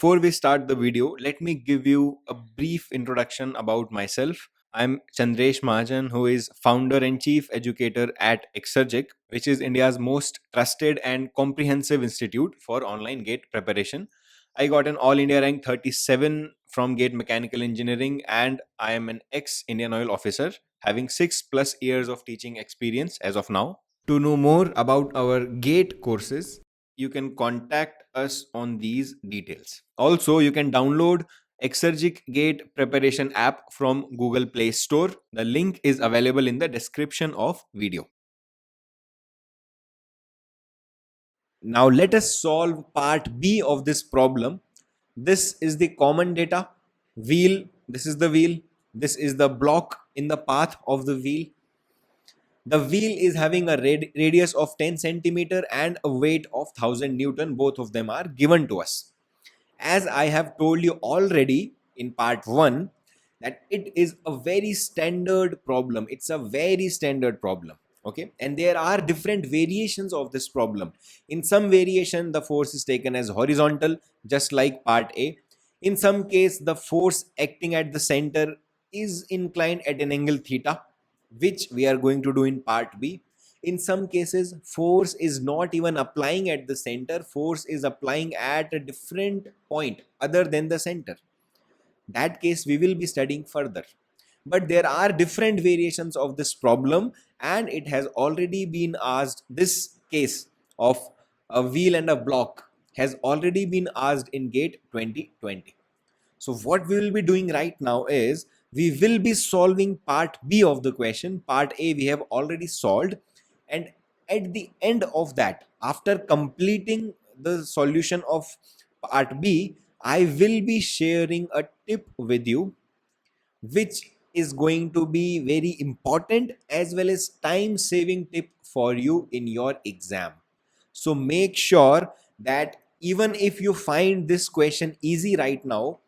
Before we start the video, let me give you a brief introduction about myself. I'm Chandresh Mahajan, who is founder and chief educator at Exergic, which is India's most trusted and comprehensive institute for online gate preparation. I got an All India rank 37 from Gate Mechanical Engineering, and I am an ex Indian Oil officer, having 6+ years of teaching experience as of now. To know more about our GATE courses, you can contact us on these details. Also, you can download Exergic GATE preparation app from Google Play Store. The link is available in the description of video. Now let us solve part B of this problem. This is the common data. Wheel, this is the wheel. This is the block in the path of the wheel. The wheel is having a radius of 10 centimeter and a weight of 1000 Newton. Both of them are given to us. As I have told you already in part 1, that it is a very standard problem. It's a very standard problem. Okay, and there are different variations of this problem. In some variation, the force is taken as horizontal, just like part A. In some case, the force acting at the center is inclined at an angle theta, which we are going to do in part B. In some cases, force is not even applying at the center, force is applying at a different point other than the center. That case we will be studying further. But there are different variations of this problem, and it has already been asked. This case of a wheel and a block has already been asked in GATE 2020. So what we will be doing right now is we will be solving part B of the question. Part A we have already solved, and at the end of that, after completing the solution of part B, I will be sharing a tip with you, which is going to be very important as well as time saving tip for you in your exam. So make sure that even if you find this question easy right now,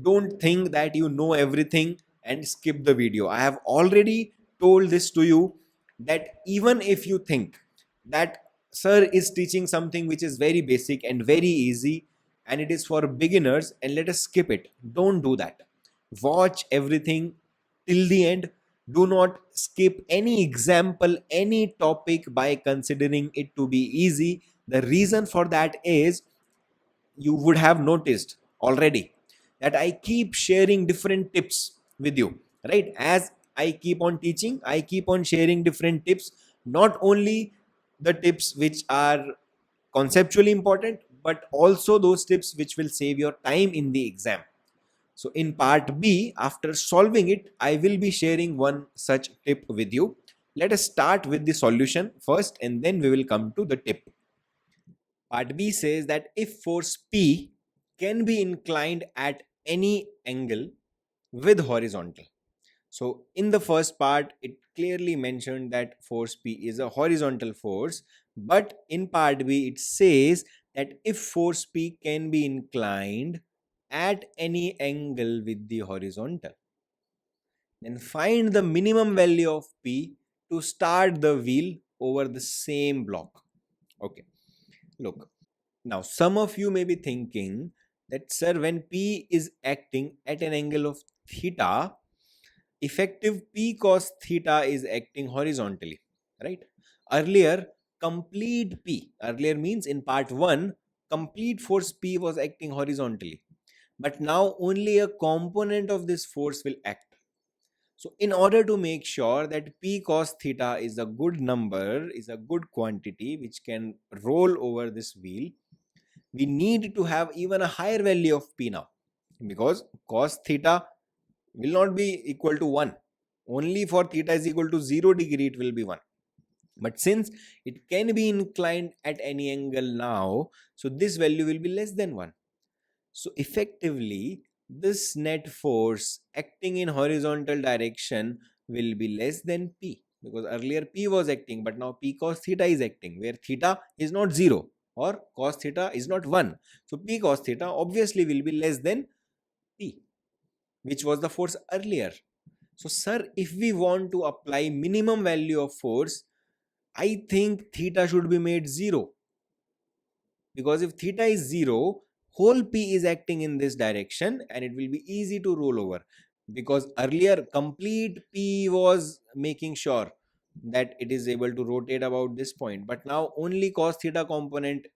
don't think that you know everything and skip the video. I have already told this to you, that even if you think that sir is teaching something which is very basic and very easy and it is for beginners and let us skip it, don't do that. Watch everything till the end. Do not skip any example, any topic by considering it to be easy. The reason for that is, you would have noticed already that I keep sharing different tips with you, right? As I keep on teaching, I keep on sharing different tips, not only the tips which are conceptually important, but also those tips which will save your time in the exam. So in part B, after solving it, I will be sharing one such tip with you. Let us start with the solution first, and then we will come to the tip. Part B says that if force P can be inclined at any angle with horizontal. So in the first part, it clearly mentioned that force P is a horizontal force. But in part B, it says that if force P can be inclined at any angle with the horizontal, then find the minimum value of P to start the wheel over the same block. Okay, look. Now, some of you may be thinking that, sir, when P is acting at an angle of theta, effective P cos theta is acting horizontally, right? Earlier, earlier means in part 1, complete force P was acting horizontally. But now only a component of this force will act. So, in order to make sure that P cos theta is a good number, is a good quantity which can roll over this wheel, we need to have even a higher value of P now, because cos theta will not be equal to 1. Only for theta is equal to 0 degree it will be 1. But since it can be inclined at any angle now, so this value will be less than 1. So effectively, this net force acting in horizontal direction will be less than P, because earlier P was acting, but now P cos theta is acting, where theta is not 0 or cos theta is not 1. So P cos theta obviously will be less than P, which was the force earlier. So sir, if we want to apply minimum value of force, I think theta should be made 0, because if theta is 0, whole P is acting in this direction and it will be easy to roll over, because earlier complete P was making sure that it is able to rotate about this point, but now only cos theta component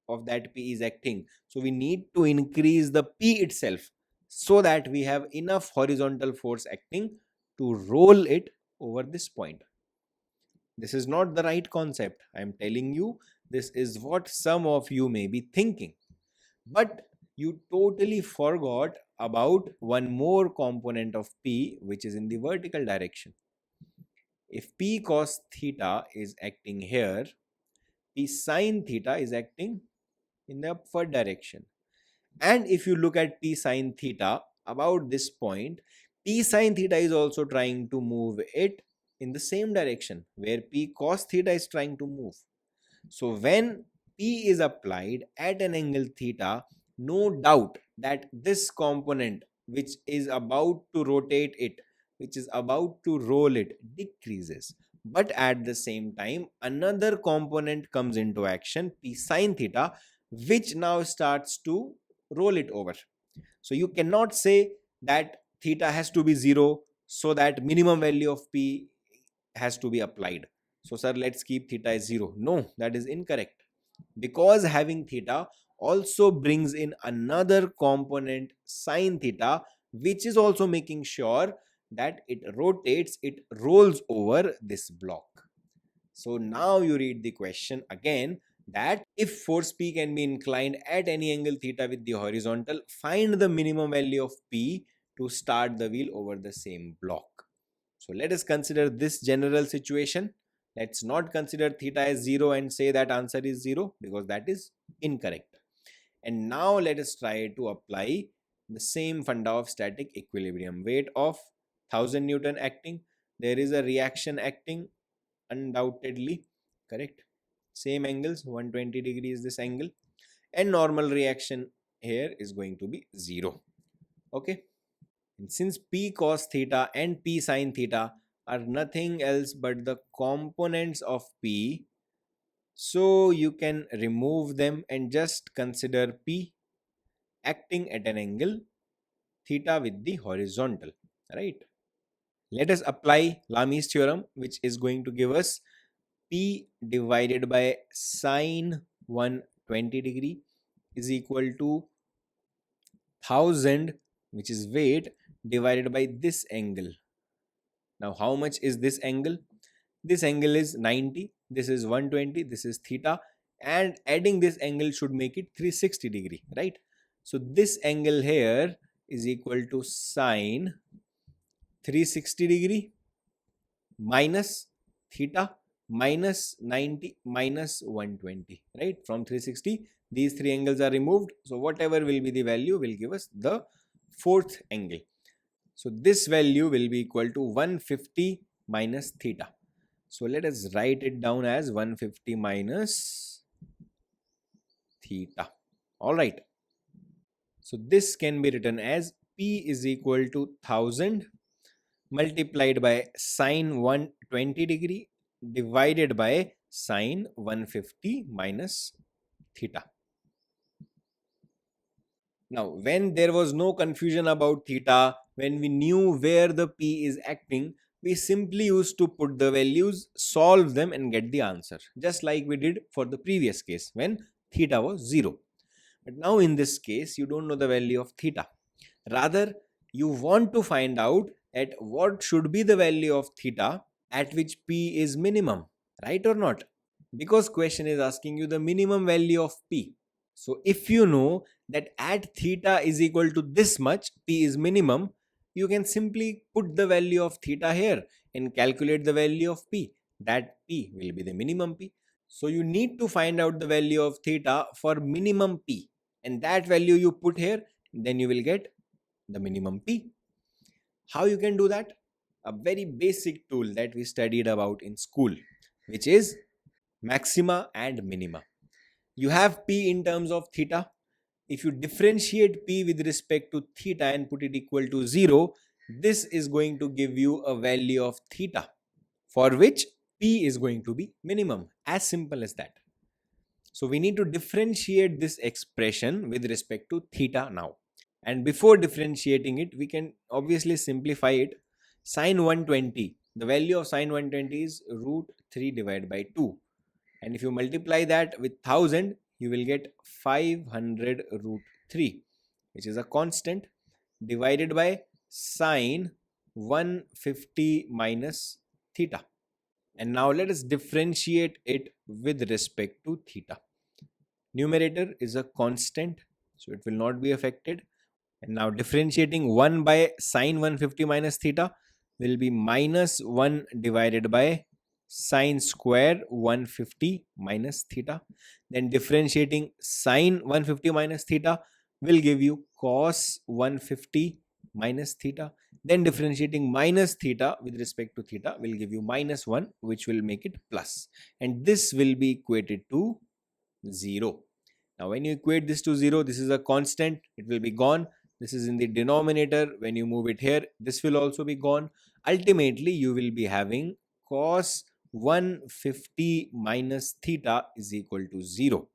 of that P is acting. So we need to increase the P itself so that we have enough horizontal force acting to roll it over this point. This is not the right concept. I am telling you, this is what some of you may be thinking. But you totally forgot about one more component of P, which is in the vertical direction. If P cos theta is acting here, P sin theta is acting in the upward direction. And if you look at P sin theta about this point, P sin theta is also trying to move it in the same direction where P cos theta is trying to move. So when P is applied at an angle theta, no doubt that this component which is about to rotate it, which is about to roll it, decreases. But at the same time, another component comes into action, P sin theta, which now starts to roll it over. So you cannot say that theta has to be 0 so that minimum value of P has to be applied. So sir, let's keep theta as 0. No, that is incorrect, because having theta also brings in another component sin theta, which is also making sure that it rotates, it rolls over this block. So now you read the question again, that if force P can be inclined at any angle theta with the horizontal, find the minimum value of P to start the wheel over the same block. So let us consider this general situation. Let's not consider theta as 0 and say that answer is 0, because that is incorrect. And now let us try to apply the same funda of static equilibrium. Weight of 1000 Newton acting. There is a reaction acting, undoubtedly, correct? Same angles, 120 degrees this angle, and normal reaction here is going to be 0. Okay. And since P cos theta and P sin theta are nothing else but the components of P, so you can remove them and just consider P acting at an angle theta with the horizontal, right? Let us apply Lami's theorem, which is going to give us P divided by sine 120 degree is equal to 1000, which is weight, divided by this angle. Now how much is this angle? This angle is 90, this is 120, this is theta, and adding this angle should make it 360 degree, right? So this angle here is equal to sine 360 degree minus theta minus 90 minus 120, right? From 360, these three angles are removed. So whatever will be the value will give us the fourth angle. So this value will be equal to 150 minus theta. So let us write it down as 150 minus theta. All right. So this can be written as P is equal to 1000 multiplied by sine 120 degree divided by sine 150 minus theta. Now, when there was no confusion about theta, when we knew where the P is acting, we simply used to put the values, solve them and get the answer, just like we did for the previous case when theta was 0. But now in this case, you don't know the value of theta. Rather, you want to find out at what should be the value of theta at which P is minimum, right or not? Because question is asking you the minimum value of P. So if you know that at theta is equal to this much, P is minimum, you can simply put the value of theta here and calculate the value of P. That P will be the minimum P. So you need to find out the value of theta for minimum P, and that value you put here, then you will get the minimum P. How you can do that? A very basic tool that we studied about in school, which is maxima and minima. You have P in terms of theta. If you differentiate P with respect to theta and put it equal to 0, this is going to give you a value of theta for which P is going to be minimum. As simple as that. So we need to differentiate this expression with respect to theta now. And before differentiating it, we can obviously simplify it. Sine 120, the value of sine 120 is root 3 divided by 2. And if you multiply that with 1000, you will get 500 root 3, which is a constant, divided by sine 150 minus theta. And now let us differentiate it with respect to theta. Numerator is a constant, so it will not be affected. And now differentiating 1 by sine 150 minus theta will be minus 1 divided by sine square 150 minus theta. Then differentiating sine 150 minus theta will give you cos 150 minus theta. Then differentiating minus theta with respect to theta will give you minus 1, which will make it plus. And this will be equated to 0. Now when you equate this to 0, this is a constant, it will be gone. This is in the denominator. When you move it here, this will also be gone. Ultimately, you will be having cos 150 minus theta is equal to 0.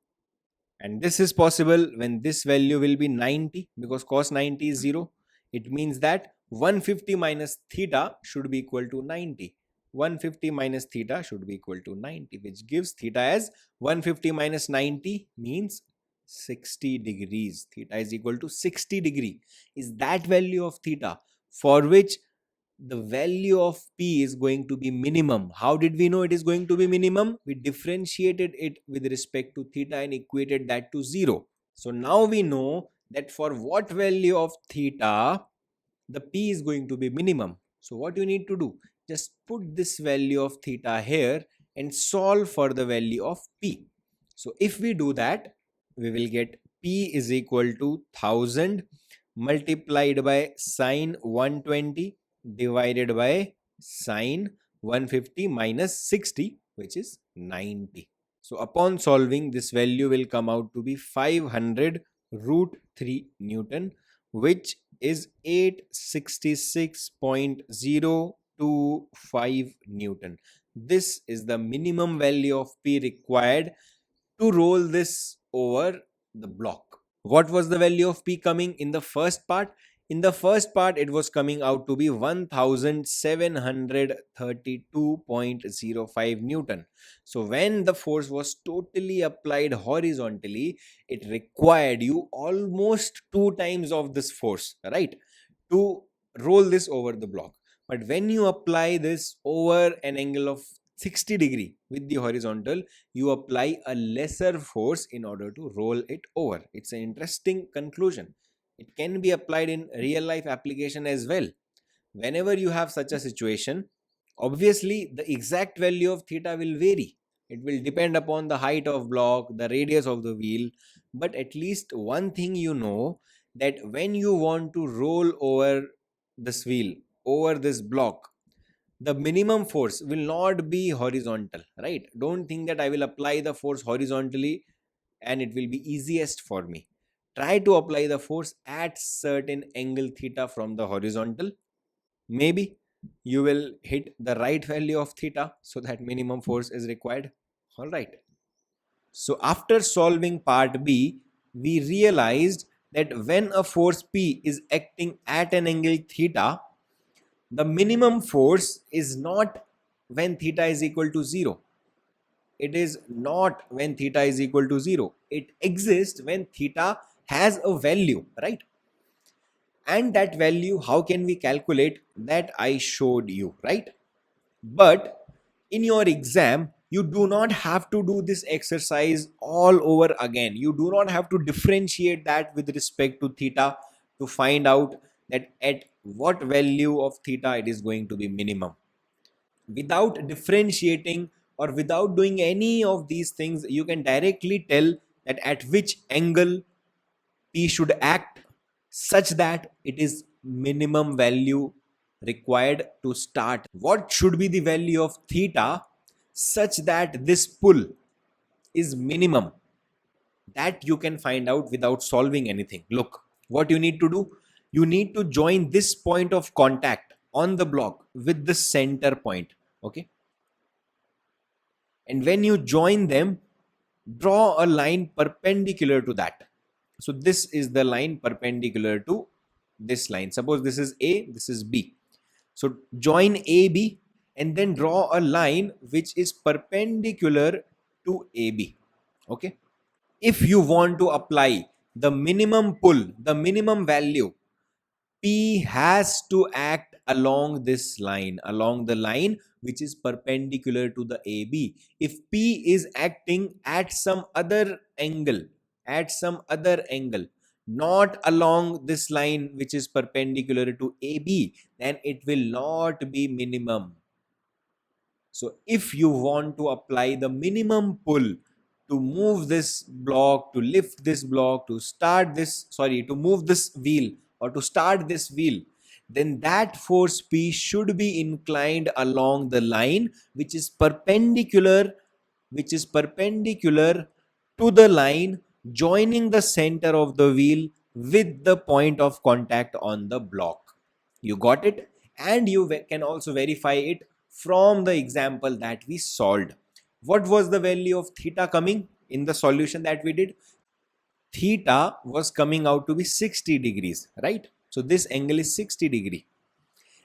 And this is possible when this value will be 90, because cos 90 is 0. It means that 150 minus theta should be equal to 90. 150 minus theta should be equal to 90, which gives theta as 150 minus 90 means 60 degrees. Theta is equal to 60 degree is that value of theta for which the value of P is going to be minimum. How did we know it is going to be minimum? We differentiated it with respect to theta and equated that to 0. So now we know that for what value of theta the P is going to be minimum. So what you need to do? Just put this value of theta here and solve for the value of P. So if we do that, we will get P is equal to 1000 multiplied by sine 120 divided by sine 150 minus 60, which is 90. So upon solving, this value will come out to be 500 root 3 Newton, which is 866.025 Newton. This is the minimum value of P required to roll this over the block. What was the value of P coming in the first part? In the first part, it was coming out to be 1732.05 Newton. So when the force was totally applied horizontally, it required you almost 2 times of this force, right, to roll this over the block. But when you apply this over an angle of 60 degree with the horizontal, you apply a lesser force in order to roll it over. It's an interesting conclusion. It can be applied in real life application as well. Whenever you have such a situation, obviously the exact value of theta will vary. It will depend upon the height of block, the radius of the wheel, but at least one thing you know, that when you want to roll over this wheel, over this block, the minimum force will not be horizontal, right? Don't think that I will apply the force horizontally and it will be easiest for me. Try to apply the force at certain angle theta from the horizontal. Maybe you will hit the right value of theta, so that minimum force is required. All right. So after solving part B, we realized that when a force P is acting at an angle theta, the minimum force is not when theta is equal to 0. It is not when theta is equal to 0. It exists when theta has a value, right? And that value, how can we calculate? That I showed you, right? But in your exam, you do not have to do this exercise all over again. You do not have to differentiate that with respect to theta to find out that at what value of theta it is going to be minimum. Without differentiating or without doing any of these things, you can directly tell that at which angle P should act such that it is minimum value required to start. What should be the value of theta such that this pull is minimum? That you can find out without solving anything. Look, what you need to do, you need to join this point of contact on the block with the center point, okay? And when you join them, draw a line perpendicular to that. So this is the line perpendicular to this line. Suppose this is A, this is B. So join AB and then draw a line which is perpendicular to AB. Okay. If you want to apply the minimum pull, the minimum value, P has to act along this line, along the line which is perpendicular to the AB. If P is acting at some other angle, not along this line which is perpendicular to AB, then it will not be minimum. So if you want to apply the minimum pull to move this block, to lift this block, to start this, to move this wheel or to start this wheel, then that force P should be inclined along the line which is perpendicular to the line joining the center of the wheel with the point of contact on the block. You got it? And you can also verify it from the example that we solved. What was the value of theta coming in the solution that we did? Theta was coming out to be 60 degrees, right? So this angle is 60 degree.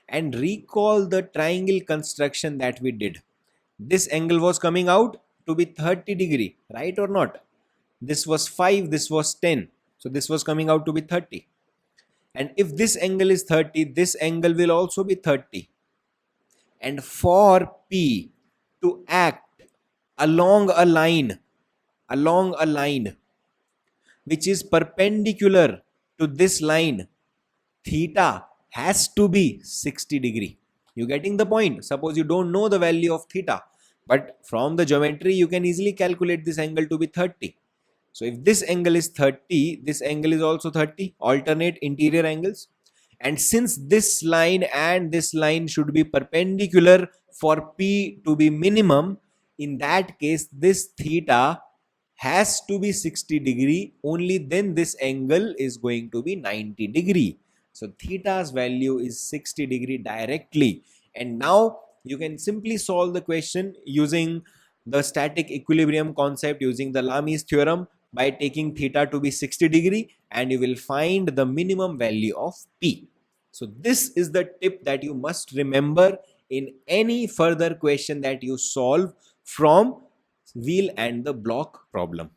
And recall the triangle construction that we did. This angle was coming out to be 30 degree, right or not? This was 5, this was 10. So this was coming out to be 30. And if this angle is 30, this angle will also be 30. And for P to act along a line which is perpendicular to this line, theta has to be 60 degree. You getting the point? Suppose you don't know the value of theta, but from the geometry you can easily calculate this angle to be 30. So if this angle is 30, this angle is also 30, alternate interior angles. And since this line and this line should be perpendicular for P to be minimum, in that case this theta has to be 60 degree, only then this angle is going to be 90 degree. So theta's value is 60 degree directly. And now you can simply solve the question using the static equilibrium concept, using the Lami's theorem, by taking theta to be 60 degree, and you will find the minimum value of P. So this is the tip that you must remember in any further question that you solve from wheel and the block problem.